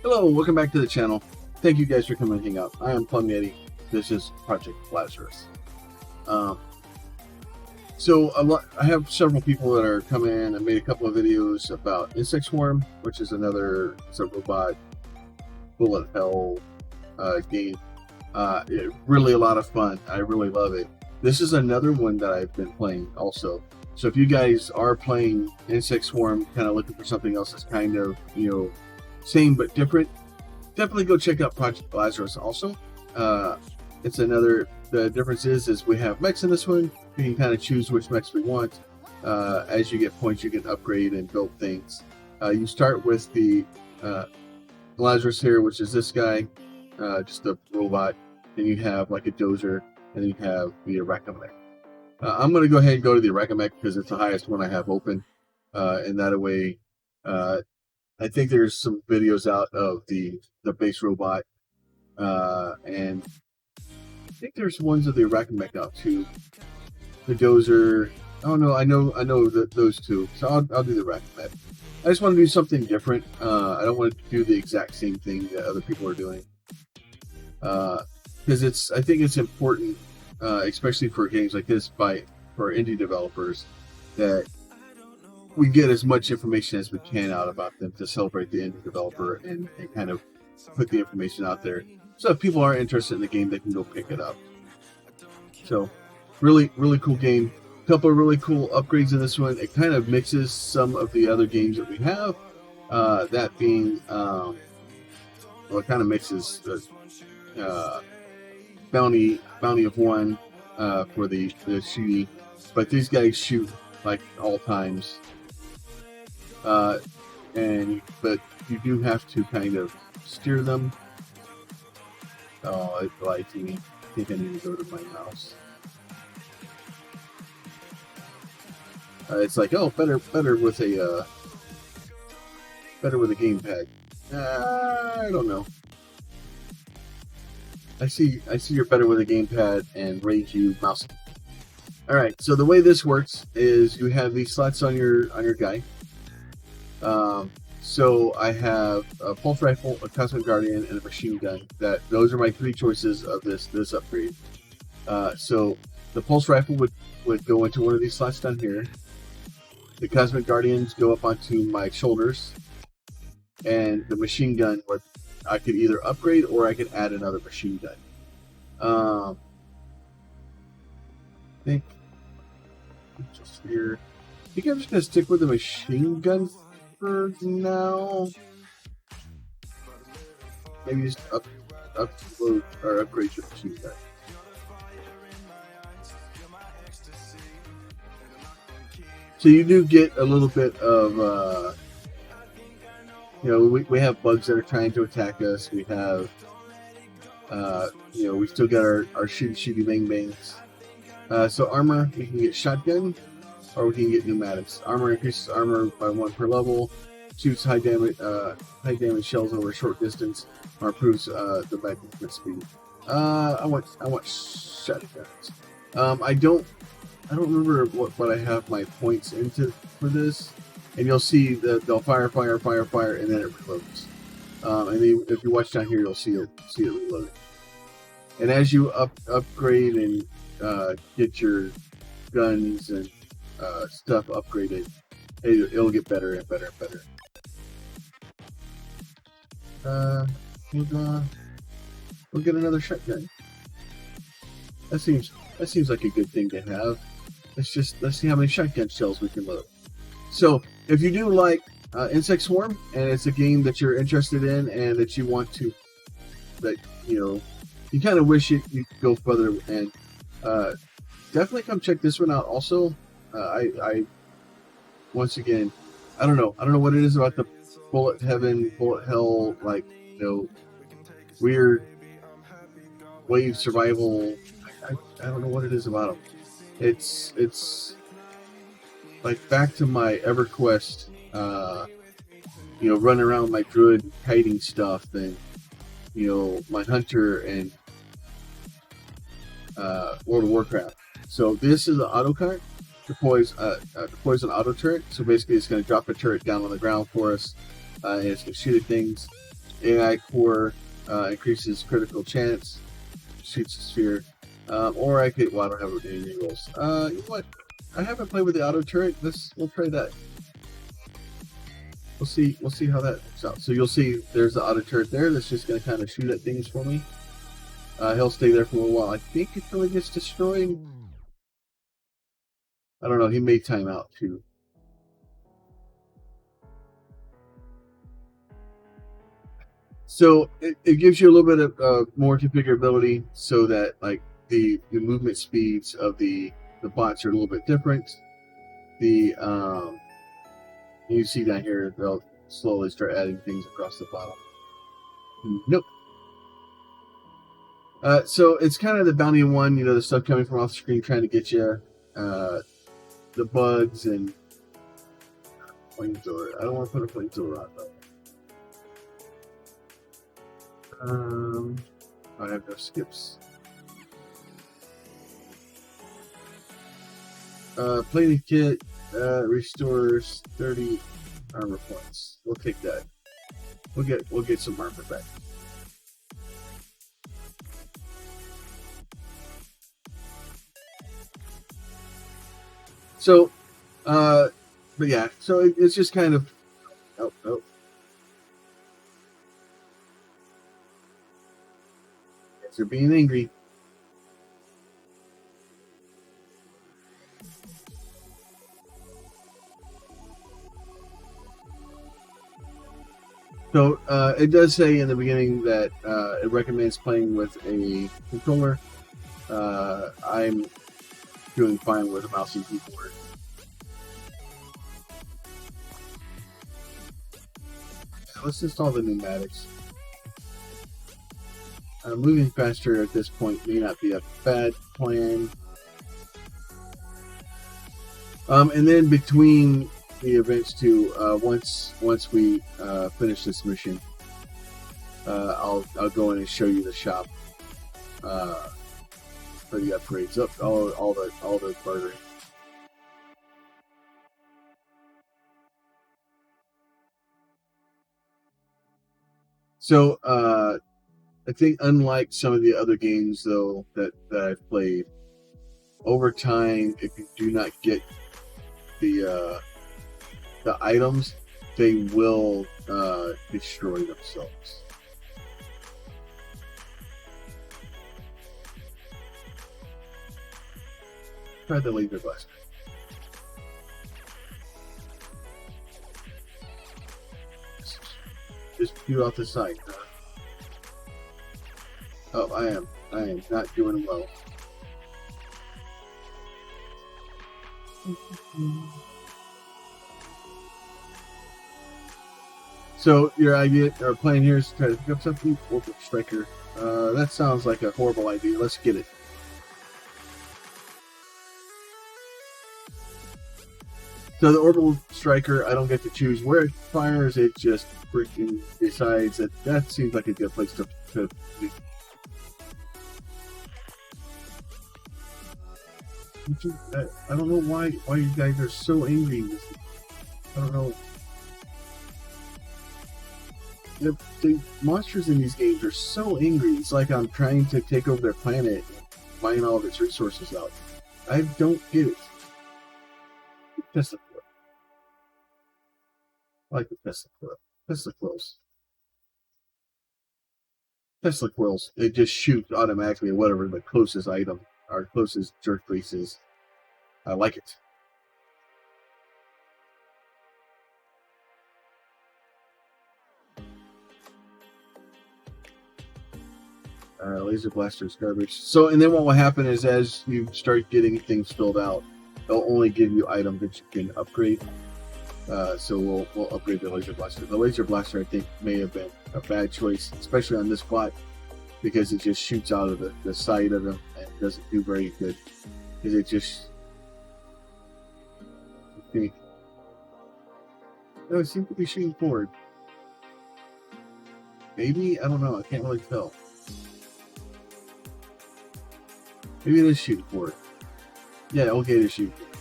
Hello, welcome back to the channel. Thank you guys for coming and hang out. I am PlumYeti. This is Project Lazarus. I have several people that are coming in. I made a couple of videos about Insect Swarm, which is another robot bullet hell game. Really a lot of fun. I really love it. This is another one that I've been playing also. So if you guys are playing Insect Swarm, kind of looking for something else that's kind of, same but different, definitely go check out Project Lazarus also. It's another, the difference is we have mechs in this one. We can kind of choose which mechs we want. As you get points, you can upgrade and build things. You start with the Lazarus here, which is this guy, just a robot. Then you have like a dozer, and then you have the Mech. I'm going to go ahead and go to the Mech because it's the highest one I have open. And that way, I think there's some videos out of the base robot, and I think there's ones of the Mech out too. The dozer. Oh no, I know those two. So I'll do the Mech. I just want to do something different. I don't want to do the exact same thing that other people are doing, because I think it's important, especially for games like this for indie developers, that we get as much information as we can out about them to celebrate the indie developer and kind of put the information out there. So if people are interested in the game, they can go pick it up. So really, really cool game. A couple of really cool upgrades in this one. It kind of mixes some of the other games that we have. That being, it kind of mixes the bounty of one for the shooty, but these guys shoot like all times. But you do have to kind of steer them. Oh, it lied to me. I think I need to go to my mouse. It's like, oh, better with a gamepad. I don't know. I see you're better with a gamepad and raise you mouse. All right. So the way this works is you have these slots on your guy. So I have a pulse rifle, a cosmic guardian, and a machine gun. Those are my three choices of this upgrade. So the pulse rifle would go into one of these slots down here. The cosmic guardians go up onto my shoulders, and the machine gun I could either upgrade or I could add another machine gun. I think just here. I think I'm just gonna stick with the machine gun for now. Maybe just upload or upgrade your machine gun. So you do get a little bit of, we have bugs that are trying to attack us. We have, we still got our shooty bang bangs. So armor, we can get shotgun, or we can get pneumatics. Armor increases armor by 1 per level, shoots high damage shells over a short distance, or improves the back movement speed. I want shotguns. I don't remember what I have my points into for this, and you'll see that they'll fire, and then it reloads. And then if you watch down here, you'll see it reload. And as you upgrade and get your guns and stuff upgraded, it'll get better and better and better. We'll get another shotgun. That seems like a good thing to have. Let's see how many shotgun shells we can load. So if you do like Insect Swarm, and it's a game that you're interested in and that you want to, you kind of wish you could go further, and definitely come check this one out also. I once again, I don't know what it is about the bullet hell, weird wave survival. I don't know what it is about them. It's like back to my EverQuest, running around my druid kiting stuff, and my hunter and World of Warcraft. So this is an auto cut. Deploys an auto turret. So basically, it's going to drop a turret down on the ground for us, and it's going to shoot at things. AI core increases critical chance, shoots a sphere. Or I could. Well, I don't have any rerolls. You know what? I haven't played with the auto turret. We'll try that. We'll see. We'll see how that works out. So you'll see there's the auto turret there. That's just going to kind of shoot at things for me. He'll stay there for a while. I think until he gets destroyed. I don't know. He may time out too. So it gives you a little bit of more configurability, so that like the movement speeds of the bots are a little bit different. The you see down here, they'll slowly start adding things across the bottom. Nope. So it's kind of the bounty one, the stuff coming from off the screen trying to get you, the bugs and flamethrower. I don't want to put a flamethrower on though. I have no skips. Plating kit restores 30 armor points. We'll take that. We'll get some armor back. So, but yeah, so it's just kind of oh. They're being angry. So it does say in the beginning that it recommends playing with a controller. I'm doing fine with a mouse and keyboard. Let's install the pneumatics. Moving faster at this point may not be a bad plan. And then between the events too, once we finish this mission, I'll go in and show you the shop for the upgrades. All the bartering. So I think unlike some of the other games though that I've played, over time, if you do not get the items, they will destroy themselves. Try the laser blaster. Just pew out the side. Oh, I am not doing well. So your idea or plan here is to try to pick up something. Orbital Striker. That sounds like a horrible idea. Let's get it. So the Orbital Striker, I don't get to choose where it fires. It just freaking decides that seems like a good place to be. I don't know why you guys are so angry. I don't know. The monsters in these games are so angry. It's like I'm trying to take over their planet and mine all of its resources out. I don't get it. Tesla Coil. I like the Tesla Coil. Tesla Coils. Tesla Coils. It just shoots automatically at whatever the closest item, our closest jerk face is. I like it. Laser blasters garbage. So, and then what will happen is as you start getting things filled out, they'll only give you items that you can upgrade. So we'll upgrade the laser blaster. The laser blaster, I think, may have been a bad choice, especially on this bot, because it just shoots out of the side of them and doesn't do very good. Because it just... No, it seems to be shooting forward. Maybe? I don't know. I can't really tell. Maybe it is shooting forward. Yeah, okay, it is shooting forward.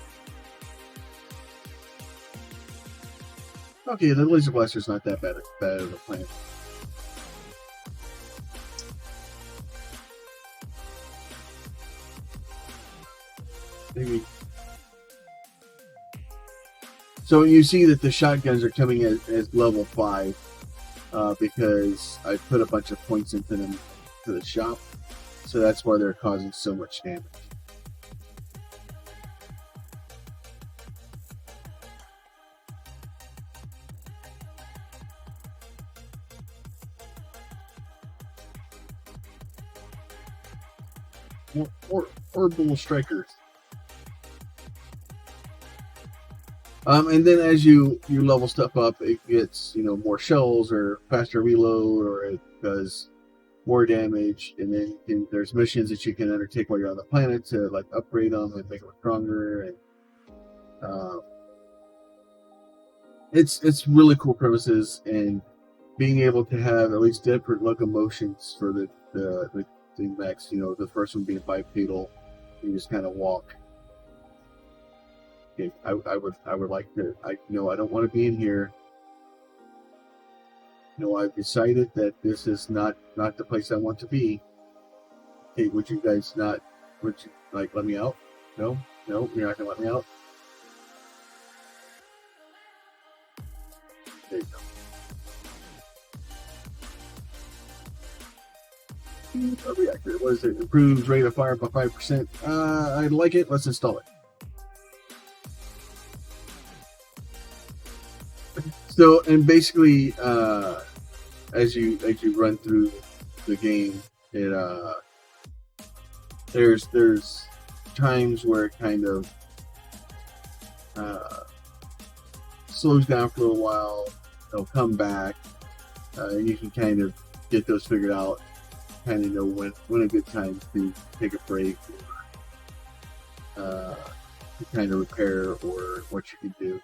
Okay, the laser blaster's not that bad of a plan. maybe. So you see that the shotguns are coming as level 5 because I put a bunch of points into them to the shop. So that's why they're causing so much damage. Orbital strikers. And then as you level stuff up, it gets more shells or faster reload, or it does more damage. And then there's missions that you can undertake while you're on the planet to like upgrade them and make them stronger. And it's really cool premises, and being able to have at least different locomotions for the mechs. The first one being bipedal, you just kind of walk. Okay, I would like to. I don't want to be in here. I've decided that this is not the place I want to be. Okay, would you guys not? Would you let me out? No, you're not gonna let me out. There you go. A reactor. What is it? Improves rate of fire by 5%. I like it. Let's install it. So, and basically, as you run through the game, it there's times where it kind of slows down for a little while. It'll come back, and you can kind of get those figured out. Kind of know when a good time to take a break, or to kind of repair, or what you can do.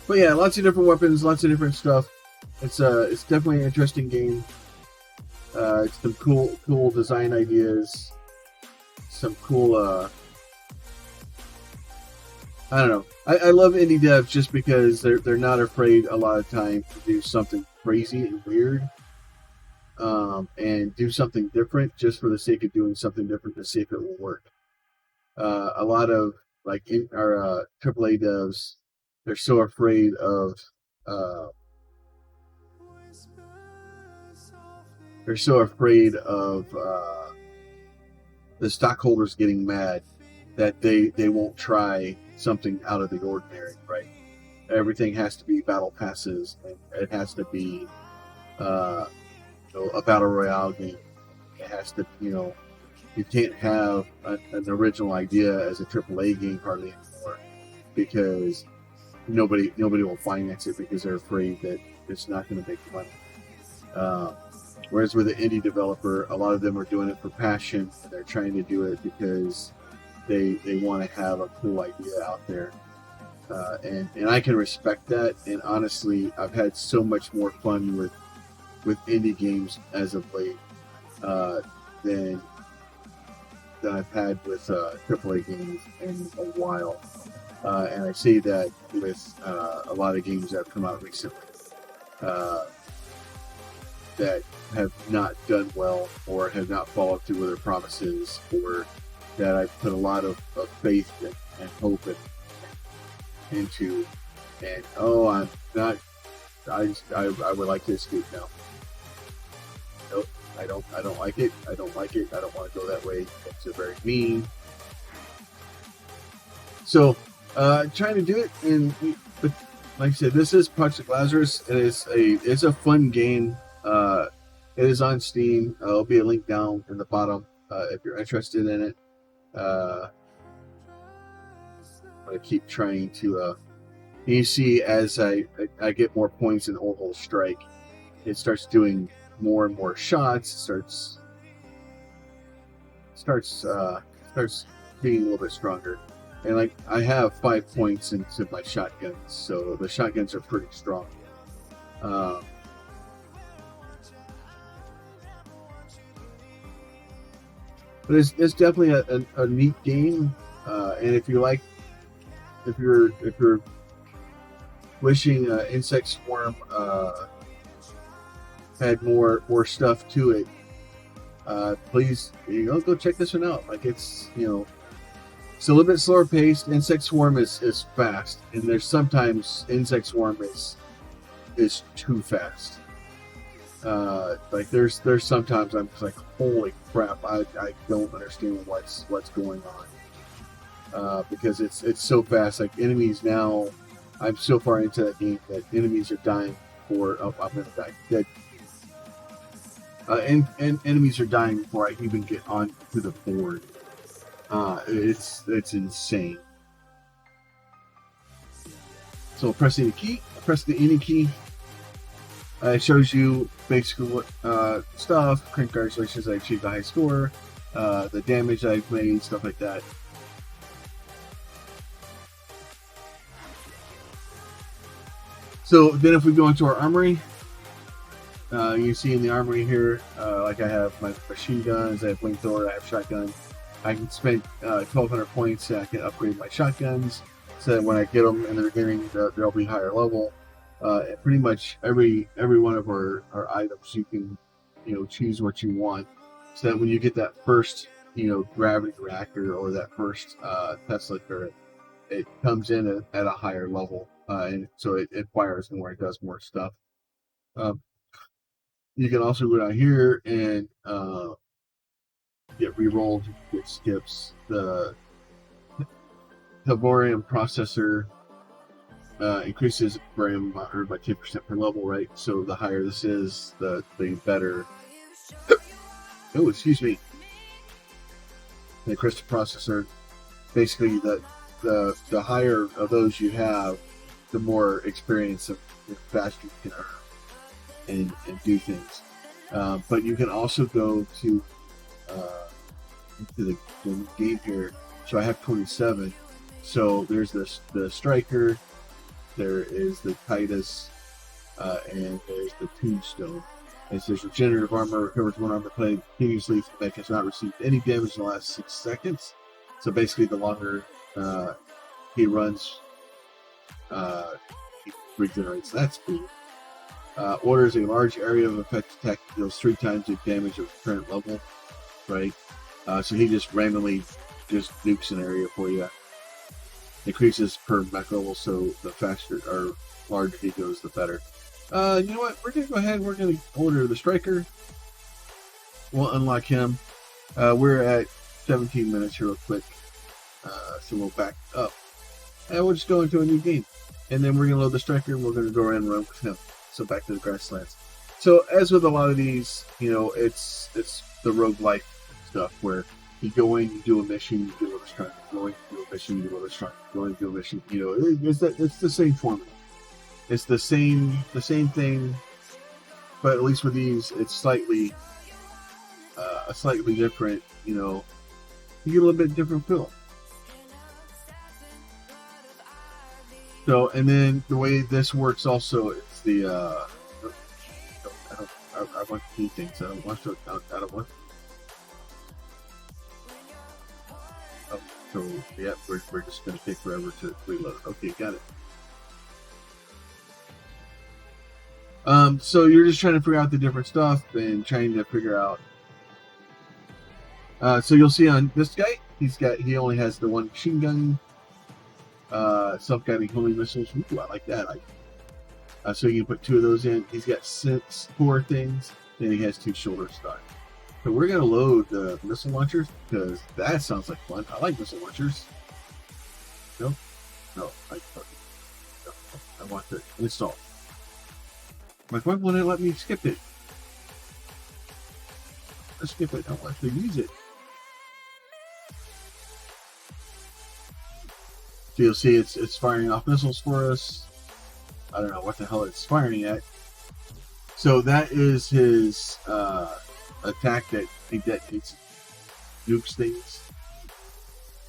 But yeah, lots of different weapons, lots of different stuff. It's definitely an interesting game. It's some cool design ideas, some cool. I don't know. I love indie devs just because they're not afraid a lot of time to do something crazy and weird, and do something different just for the sake of doing something different to see if it will work. A lot of our AAA devs, they're so afraid of the stockholders getting mad that they won't try something out of the ordinary, right? Everything has to be battle passes, and it has to be a battle royale game. It has to, you can't have an original idea as a AAA game hardly anymore, because nobody will finance it because they're afraid that it's not going to make money. Whereas with an indie developer, a lot of them are doing it for passion, and they're trying to do it because they want to have a cool idea out there. And I can respect that. And honestly, I've had so much more fun with indie games as of late than I've had with AAA games in a while. And I say that with a lot of games that have come out recently that have not done well, or have not followed through with their promises, or that I've put a lot of faith and hope into. And I'm not. I would like to escape now. Nope, I don't like it. I don't like it. I don't want to go that way. It's very mean. So. Trying to do it, but like I said, this is Project Lazarus. It's a fun game. It is on Steam. There'll be a link down in the bottom if you're interested in it. I keep trying to. You see, as I get more points in Orbital Strike, it starts doing more and more shots. It starts being a little bit stronger. And I have 5 points into my shotguns, so the shotguns are pretty strong. But it's definitely a neat game, and if you're wishing Insect Swarm had more stuff to it, please, go check this one out. Like, it's, it's a little bit slower paced. Insect Swarm is fast, and there's sometimes Insect Swarm is too fast. Like there's sometimes I'm just like, holy crap, I don't understand what's going on, because it's so fast. Like, enemies now, I'm so far into that game that enemies are dying for. Oh, I'm gonna die dead. And enemies are dying before I even get onto the board. It's insane. So press any key. Press the any key. It shows you basically what stuff. Congratulations, I achieved a high score. The damage I've made, stuff like that. So then if we go into our armory, you see in the armory here, like I have my machine guns, I have flamethrower, I have shotgun. I can spend 1,200 points and I can upgrade my shotguns so that when I get them in the beginning, they'll be higher level. Pretty much every one of our items, you can choose what you want, so that when you get that first gravity reactor or that first Tesla turret, it comes in at a higher level, and so it fires more, it does more stuff. You can also go down here and get re-rolled, get skips. The Borium processor increases barium by 10% per level, right? So the higher this is, the better. Oh, excuse me. The crystal processor, basically the higher of those you have, the more experience of faster you can earn and do things. But you can also go to into the game here. So I have 27. So there's the striker, there is the Titus, and there's the Tombstone. It says regenerative armor, recovers one armor plate continuously if the mech has not received any damage in the last 6 seconds. So basically, the longer he runs, he regenerates that speed. Orders a large area of effect attack, deals 3 times the damage of the current level, right? So he just randomly just nukes an area for you. Increases per mech level, so the faster or larger he goes, the better. You know what? We're going to go ahead and we're going to order the striker. We'll unlock him. We're at 17 minutes here real quick. So we'll back up. And we'll just go into a new game. And then we're going to load the striker and we're going to go around and run with him. So back to the grasslands. So as with a lot of these, it's the rogue-lite stuff where you go in, you do a mission, you do another strike, you go in, you do a mission, you do another strike, you go in, you do a mission. It's the same formula. It's the same thing, but at least with these, it's slightly different. You get a little bit different feel. So, and then the way this works also, it's the I want to do things. I don't want to. I don't want. Oh, so yeah, we're just going to take forever to reload. Okay, got it. So you're just trying to figure out the different stuff and trying to figure out. So you'll see on this guy, he only has the one machine gun, self-guiding homing missiles. Ooh, I like that. So you can put 2 of those in. He's got 4 things, then he has 2 shoulder stock. So we're gonna load the missile launchers because that sounds like fun. I like missile launchers. No, I want to install. Like, why won't it let me skip it? Let's skip it. I want to use it. So you'll see it's firing off missiles for us. I don't know what the hell it's firing at. So that is his attack that he detonates nukes things.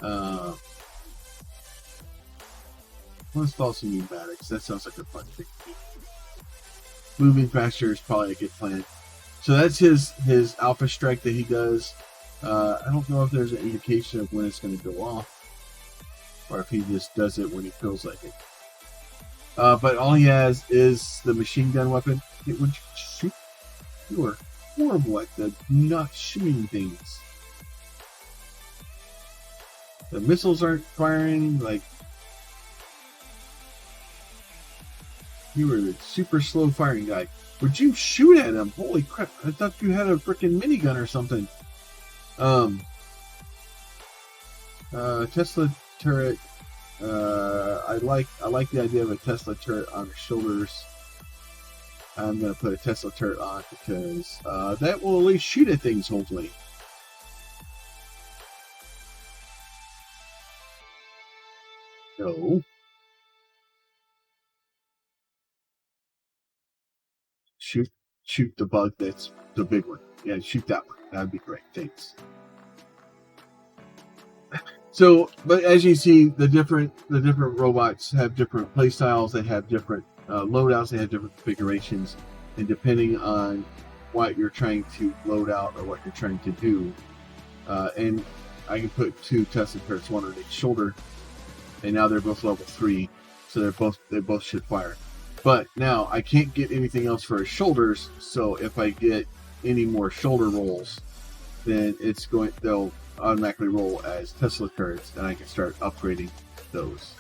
Let's install some pneumatics. That sounds like a fun thing. Moving faster is probably a good plan. So that's his alpha strike that he does. I don't know if there's an indication of when it's going to go off, or if he just does it when he feels like it. But all he has is the machine gun weapon. Would you shoot? Sure. horrible at the not shooting things. The missiles aren't firing. Like, you were the super slow firing guy. Would you shoot at him? Holy crap! I thought you had a freaking minigun or something. Tesla turret. I like the idea of a Tesla turret on the shoulders. I'm gonna put a Tesla turret on because that will at least shoot at things, hopefully. No. Shoot the bug that's the big one. Yeah, shoot that one. That'd be great. Thanks. So, but as you see, the different robots have different play styles. They have different loadouts. They have different configurations, and depending on what you're trying to load out or what you're trying to do, and I can put 2 Tesla turrets, one on each shoulder, and now they're both level 3, so they both should fire. But now I can't get anything else for his shoulders, so if I get any more shoulder rolls, then they'll automatically roll as Tesla turrets, and I can start upgrading those.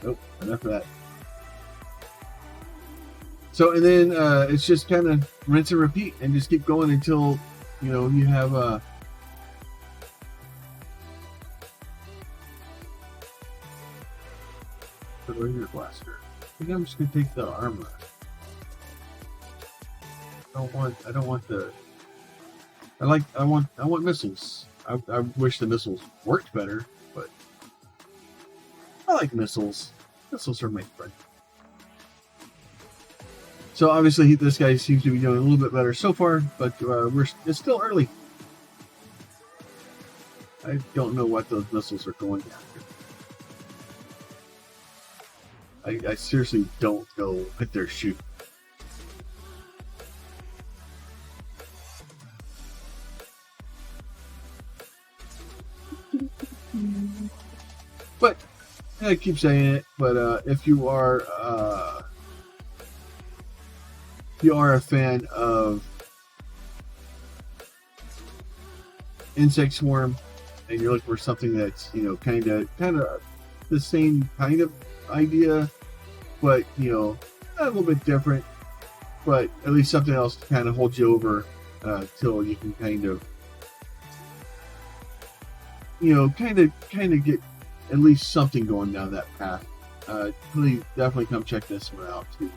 Oh, enough of that. So, and then it's just kind of rinse and repeat, and just keep going until you have a laser blaster. I think I'm just gonna take the armor. I want missiles. I wish the missiles worked better, but I like missiles. Missiles are my friend. So obviously this guy seems to be doing a little bit better so far, but it's still early. I don't know what those missiles are going after. I seriously don't know what they're shooting. But I keep saying it, but if you are a fan of Insect Swarm and you're looking for something that's kind of the same kind of idea, but a little bit different, but at least something else to kind of hold you over till you can kind of get at least something going down that path. Please definitely come check this one out too.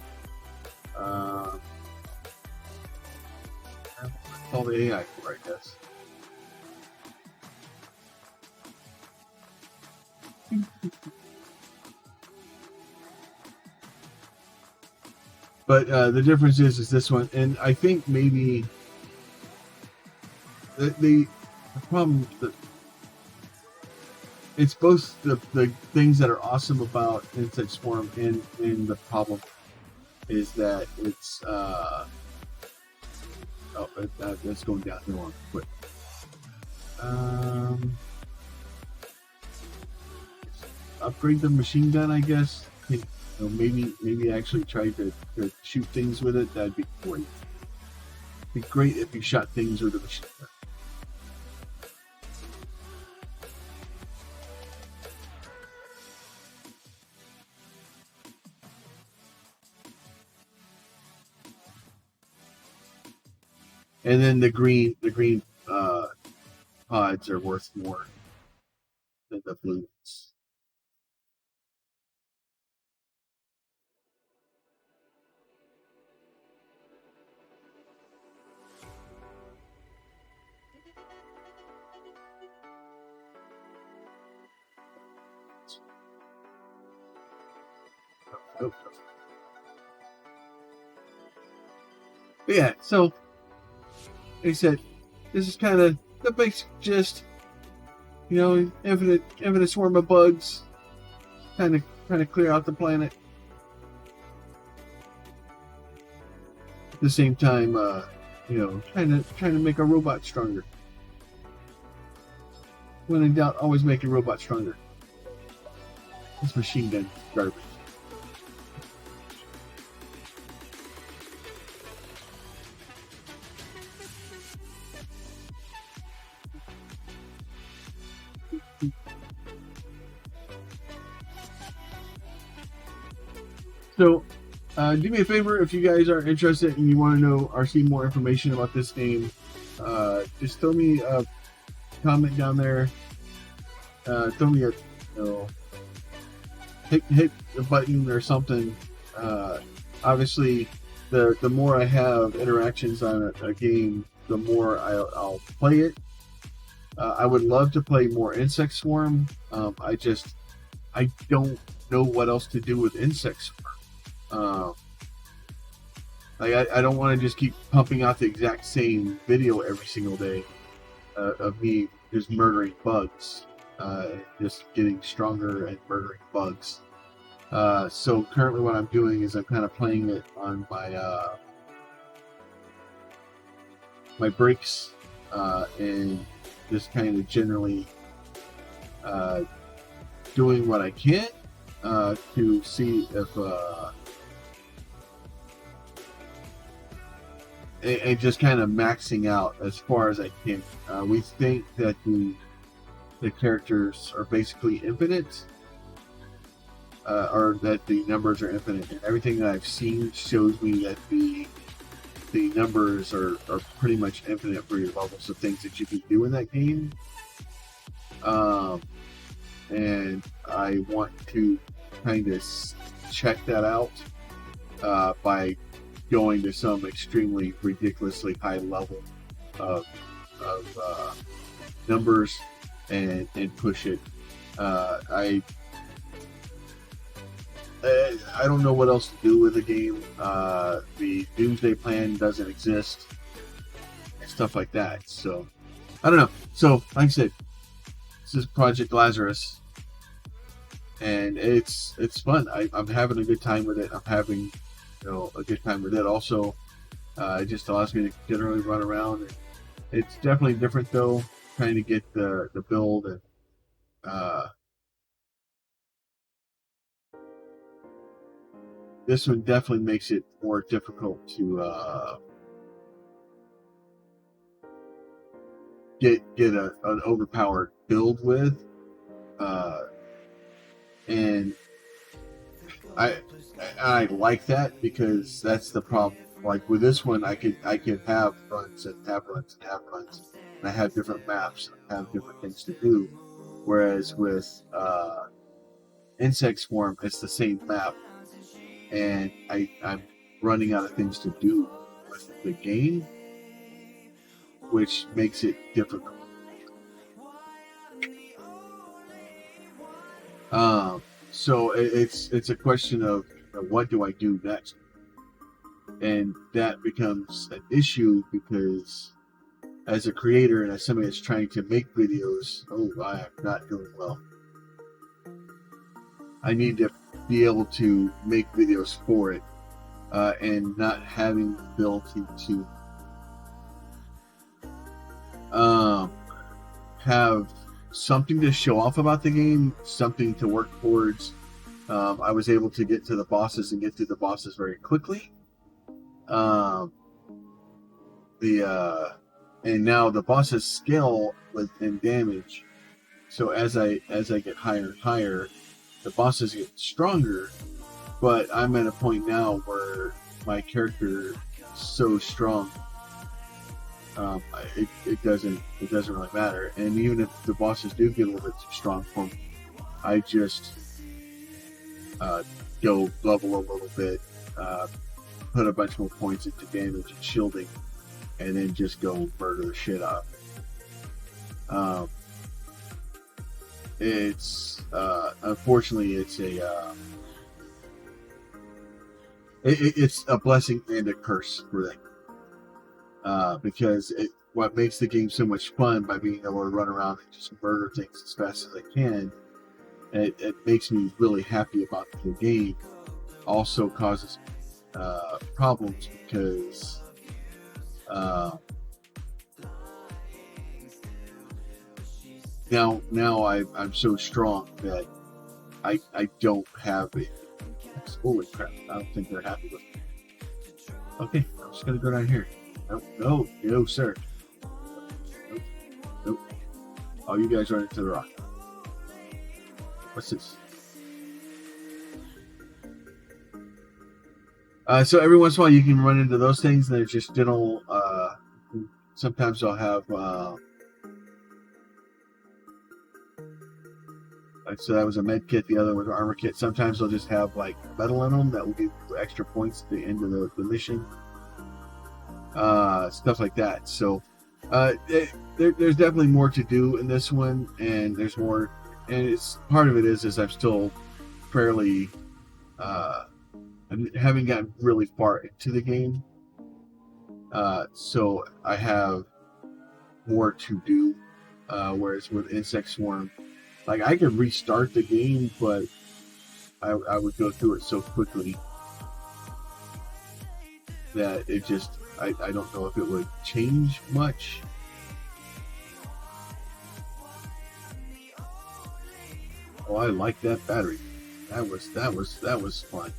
That's all the AI for, I guess. But the difference is this one, and I think maybe the problem that it's both the things that are awesome about Insect Swarm and the problem is that it's that's going down the wrong quick. Upgrade the machine gun, I guess. Maybe actually try to shoot things with it. That'd be great. It'd be great if you shot things with a machine gun. And then the green pods are worth more than the blue ones. Oh. But yeah, so like I said, this is kind of the basic gist. Infinite swarm of bugs, kind of clear out the planet. At the same time, trying to make a robot stronger. When in doubt, always make a robot stronger. This machine gun garbage. So, do me a favor if you guys are interested and you want to know or see more information about this game. Just throw me a comment down there. Throw me a hit a button or something. Obviously, the more I have interactions on a game, the more I'll play it. I would love to play more Insect Swarm. I don't know what else to do with Insect Swarm. I don't want to just keep pumping out the exact same video every single day of me just murdering bugs, just getting stronger and murdering bugs. So currently what I'm doing is I'm kind of playing it on my breaks, and just kind of generally doing what I can to see if and just kind of maxing out as far as I can. We think that the characters are basically infinite, or that the numbers are infinite, and everything that I've seen shows me that the numbers are pretty much infinite for your levels of things that you can do in that game. And I want to kind of check that out by going to some extremely ridiculously high level of numbers and push it. I don't know what else to do with the game. The Doomsday Plan doesn't exist, and stuff like that. So I don't know. So like I said, this is Project Lazarus, and it's fun. I'm having a good time with it. I'm having a good time with it. Also, it just allows me to generally run around. And it's definitely different though, trying to get the build and this one definitely makes it more difficult to get an overpowered build with, and I like that because that's the problem. Like with this one, I could have runs and have runs and have runs, and I have different maps and I have different things to do. Whereas with Insect Swarm, it's the same map, and I'm running out of things to do with the game, which makes it difficult. So it's a question of what do I do next, and that becomes an issue because as a creator and as somebody that's trying to make videos, I am not doing well. I need to be able to make videos for it, and not having the ability to have something to show off about the game, something to work towards. I was able to get to the bosses and get through the bosses very quickly. And now the bosses scale in damage. So as I get higher and higher, the bosses get stronger. But I'm at a point now where my character is so strong. It doesn't really matter. And even if the bosses do get a little bit too strong for me, I just go level a little bit, put a bunch more points into damage and shielding, and then just go murder the shit out of it. It's unfortunately it's a blessing and a curse for them. Because what makes the game so much fun by being able to run around and just murder things as fast as I can, it makes me really happy about the game. Also causes problems because now I'm so strong that I don't have it. Holy crap! I don't think they're happy with me. Okay, I'm just gonna go down here. No, sir. Nope. Oh, you guys run into the rock. What's this? So every once in a while you can run into those things. They're just general. Sometimes they'll have. So that was a med kit. The other was an armor kit. Sometimes they'll just have like metal in them that will give you extra points at the end of the mission. Stuff like that. So there's definitely more to do in this one, and there's more. And it's part of it is I'm still fairly. I haven't gotten really far into the game, so I have more to do. Whereas with Insect Swarm, like I could restart the game, but I would go through it so quickly that it just I don't know if it would change much. Oh, I like that battery. That was fun.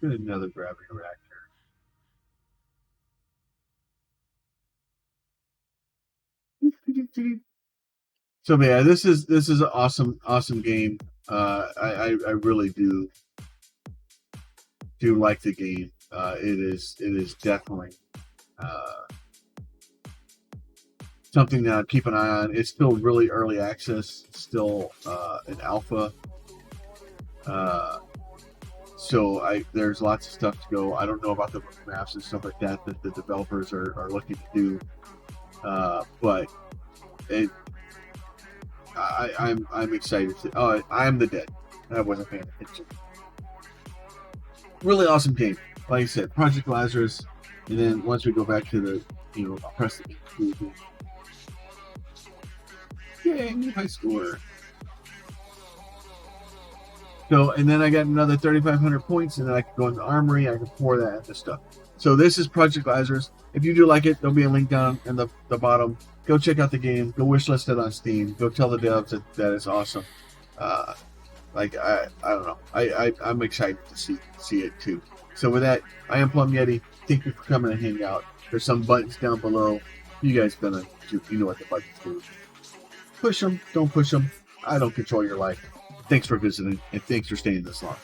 Get another gravity reactor. So yeah, this is an awesome game. I really do like the game. It is definitely something that I keep an eye on. It's still really early access, still an alpha. So there's lots of stuff to go. I don't know about the maps and stuff like that the developers are looking to do, but I'm excited to. Oh, I am the dead. I wasn't paying attention. Really awesome game. Like I said, Project Lazarus, and then once we go back to the press the game. Yay, new high score. So, and then I got another 3,500 points, and then I can go in the armory. I can pour that into stuff. So this is Project Lazarus. If you do like it, there'll be a link down in the bottom. Go check out the game. Go wishlist it on Steam. Go tell the devs that it's awesome. I don't know. I'm excited to see it too. So with that, I am PlumYeti. Thank you for coming and hang out. There's some buttons down below. You guys you know what the buttons do. Push them. Don't push them. I don't control your life. Thanks for visiting, and thanks for staying this long.